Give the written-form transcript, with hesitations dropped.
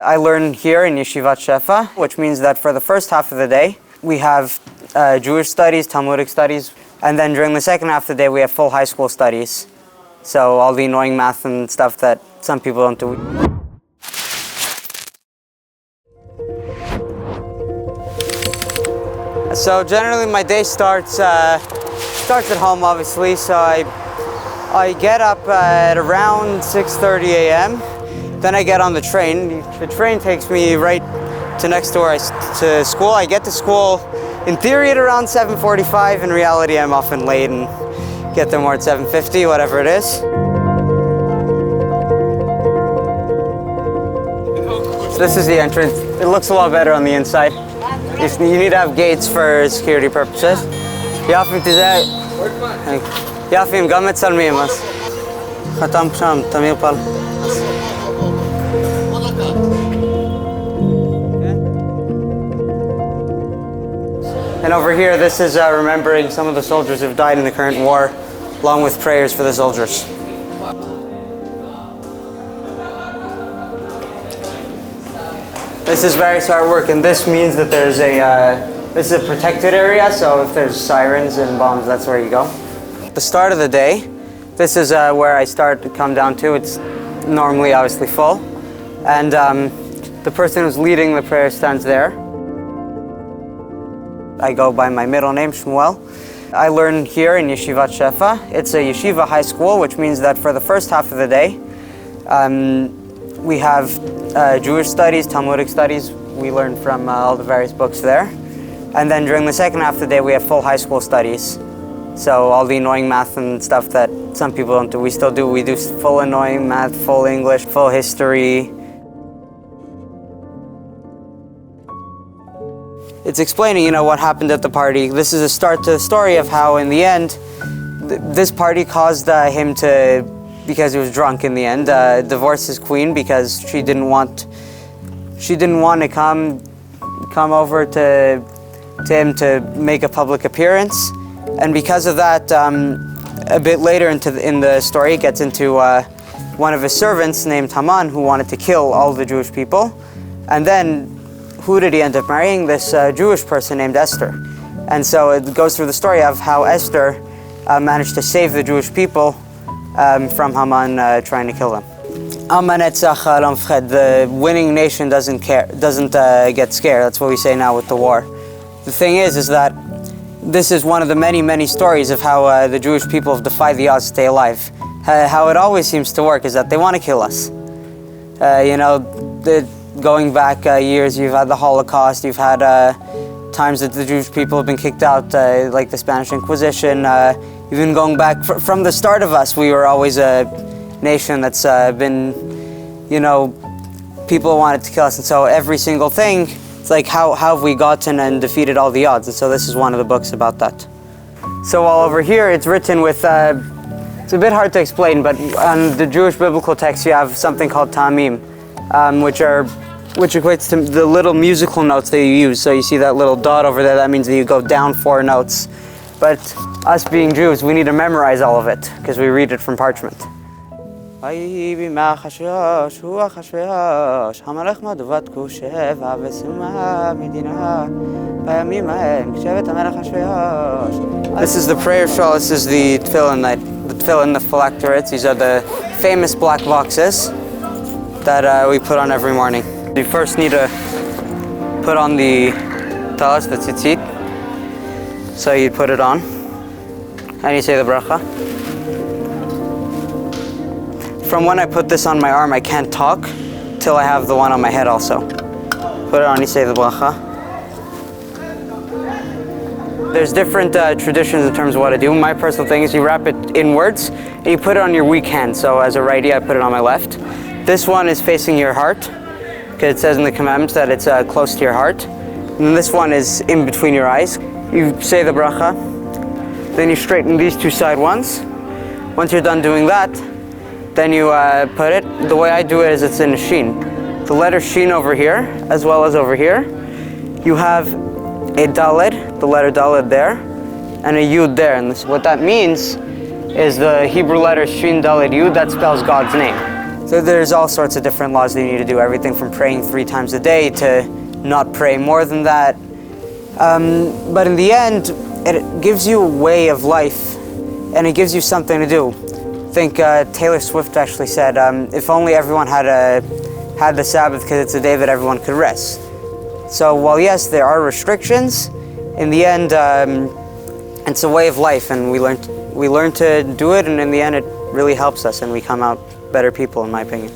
I learn here in Jesjiva, which means that for the first half of the day, we have Jewish studies, Talmudic studies, and then during the second half of the day, we have full high school studies. So all the annoying math and stuff that some people don't do. So generally my day starts at home, obviously. So I get up at around 6:30 a.m. Then I get on the train. The train takes me right to next door to school. I get to school in theory at around 7:45. In reality, I'm often late and get there more at 7:50, whatever it is. This is the entrance. It looks a lot better on the inside. You need to have gates for security purposes. יפים תזה. יפים גם מצלמים אז. חתם שם, תמיר פל. And over here, this is remembering some of the soldiers who've died in the current war, along with prayers for the soldiers. This is various artwork, and this means that there's this is a protected area, so if there's sirens and bombs, that's where you go. At the start of the day, this is where I start to come down to. It's normally obviously full, and the person who's leading the prayer stands there. I go by my middle name, Shmuel. I learn here in Jesjiva. It's a yeshiva high school, which means that for the first half of the day, we have Jewish studies, Talmudic studies. We learn from all the various books there. And then during the second half of the day, we have full high school studies. So all the annoying math and stuff that some people don't do, we still do. We do full annoying math, full English, full history. It's explaining, what happened at the party. This is a start to the story of how, in the end, this party caused him to, because he was drunk in the end, divorce his queen because she didn't want to come over to him to make a public appearance, and because of that, a bit later in the story, it gets into one of his servants named Haman who wanted to kill all the Jewish people, and then who did he end up marrying? This Jewish person named Esther. And so it goes through the story of how Esther managed to save the Jewish people from Haman trying to kill them. The winning nation doesn't get scared. That's what we say now with the war. The thing is that this is one of the many, many stories of how the Jewish people have defied the odds to stay alive. How it always seems to work is that they want to kill us. Going back years, you've had the Holocaust, you've had times that the Jewish people have been kicked out, like the Spanish Inquisition. Even going back from the start of us, we were always a nation that's been, people wanted to kill us. And so every single thing, it's like, how have we gotten and defeated all the odds? And so this is one of the books about that. So while over here, it's written with, it's a bit hard to explain, but on the Jewish biblical text, you have something called ta'amim, which equates to the little musical notes that you use. So you see that little dot over there, that means that you go down 4 notes. But us being Jews, we need to memorize all of it, because we read it from parchment. This is the prayer shawl, this is the tefillin, the phylacteries. These are the famous black boxes that we put on every morning. You first need to put on the talis, the tzitzit. So you put it on, and you say the bracha. From when I put this on my arm, I can't talk till I have the one on my head also. Put it on, you say the bracha. There's different traditions in terms of what I do. My personal thing is you wrap it inwards, and you put it on your weak hand. So as a righty, I put it on my left. This one is facing your heart, because it says in the commandments that it's close to your heart. And this one is in between your eyes. You say the bracha, then you straighten these 2 side ones. Once you're done doing that, then you put it. The way I do it is it's in a sheen. The letter sheen over here, as well as over here. You have a daled, the letter daled there, and a yud there. And what that means is the Hebrew letter shin daled yud, that spells God's name. So there's all sorts of different laws that you need to do, everything from praying 3 times a day to not pray more than that. But in the end, it gives you a way of life, and it gives you something to do. I think Taylor Swift actually said, if only everyone had the Sabbath, because it's a day that everyone could rest. So while yes, there are restrictions, in the end, it's a way of life, and we learn to do it, and in the end, it really helps us, and we come out better people, in my opinion.